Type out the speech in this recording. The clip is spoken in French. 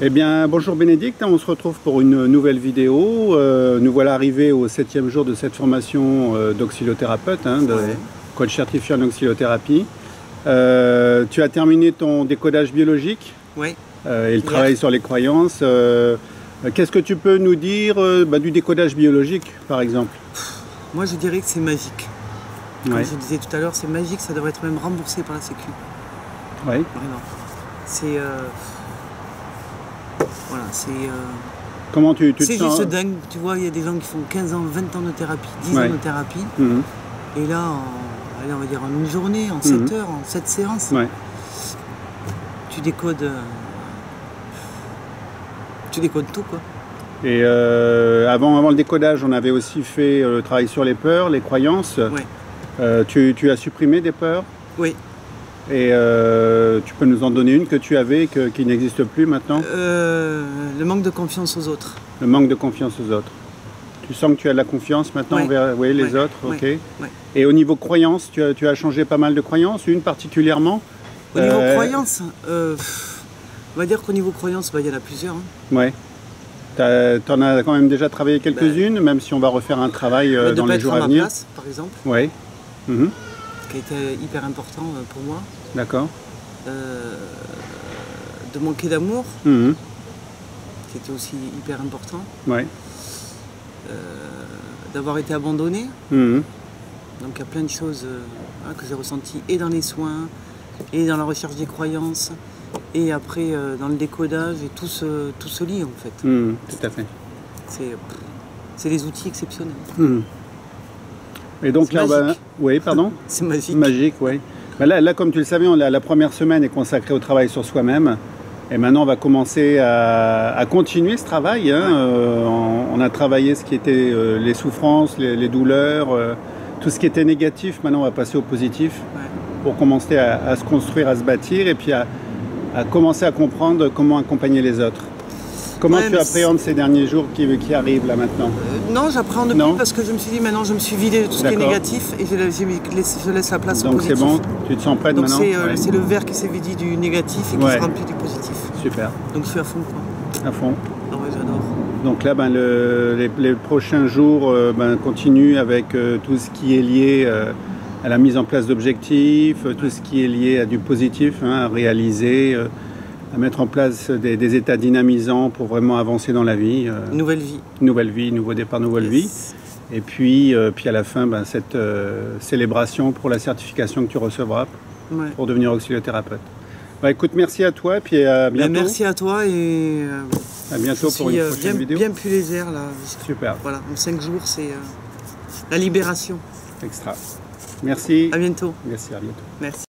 Eh bien, bonjour Bénédicte, on se retrouve pour une nouvelle vidéo. Nous voilà arrivés au 7e jour de cette formation d'auxiliothérapeute, de coach certifié en auxiliothérapie. Tu as terminé ton décodage biologique et le travail sur les croyances. Qu'est-ce que tu peux nous dire du décodage biologique, par exemple? Moi, je dirais que c'est magique. Comme je disais tout à l'heure, c'est magique, ça devrait être même remboursé par la Sécu. Oui. Vraiment. C'est... Voilà, c'est... Comment tu te sens? C'est juste dingue, tu vois, il y a des gens qui font 15 ans, 20 ans de thérapie, 10 ans de thérapie. Et là, allez, on va dire en une journée, en 7 heures, en 7 séances, tu décodes tout, quoi. Et avant le décodage, on avait aussi fait le travail sur les peurs, les croyances. Tu as supprimé des peurs? Oui. Et tu peux nous en donner une que tu avais, qui n'existe plus maintenant? Le manque de confiance aux autres. Le manque de confiance aux autres. Tu sens que tu as de la confiance maintenant envers les autres, ok. Et au niveau croyance, tu as changé pas mal de croyances, une particulièrement? Au niveau croyance, on va dire qu'au niveau croyance, il y en a plusieurs. Ouais. Tu en as quand même déjà travaillé quelques-unes, même si on va refaire un travail dans les jours à venir. Place, par exemple. Oui. Qui a été hyper important pour moi. D'accord. De manquer d'amour, qui était aussi hyper important. Ouais. D'avoir été abandonné. Donc il y a plein de choses que j'ai ressenties et dans les soins, et dans la recherche des croyances, et après dans le décodage, et tout se lie en fait. Tout à fait. C'est des outils exceptionnels. Et donc là, oui, pardon. C'est magique. Magique, oui. Là, comme tu le savais, la première semaine est consacrée au travail sur soi-même. Et maintenant, on va commencer à continuer ce travail. On a travaillé ce qui était les souffrances, les douleurs, tout ce qui était négatif. Maintenant, on va passer au positif pour commencer à se construire, à se bâtir et puis à commencer à comprendre comment accompagner les autres. Comment tu appréhendes ces derniers jours qui arrivent là maintenant? Non, j'appréhende plus parce que je me suis dit maintenant je me suis vidé de tout ce qui est négatif et je laisse la place au positif. Donc c'est bon, tu te sens prête maintenant? C'est le verre qui s'est vidé du négatif et qui se remplit du positif. Super. Donc je suis à fond, quoi. À fond. Ah ouais, j'adore. Donc là, les prochains jours continuent avec tout ce qui est lié à la mise en place d'objectifs, tout ce qui est lié à du positif, à réaliser, à mettre en place des états dynamisants pour vraiment avancer dans la vie. Nouvelle vie. Nouvelle vie, nouveau départ, nouvelle vie. Et puis à la fin, cette célébration pour la certification que tu recevras pour devenir auxiliothérapeute. Écoute, merci à toi et puis à bientôt. Merci à toi et à bientôt pour une prochaine vidéo. Bien plus légère là. Super. Voilà, en 5 jours, c'est la libération. Extra. Merci. À bientôt. Merci, à bientôt. Merci.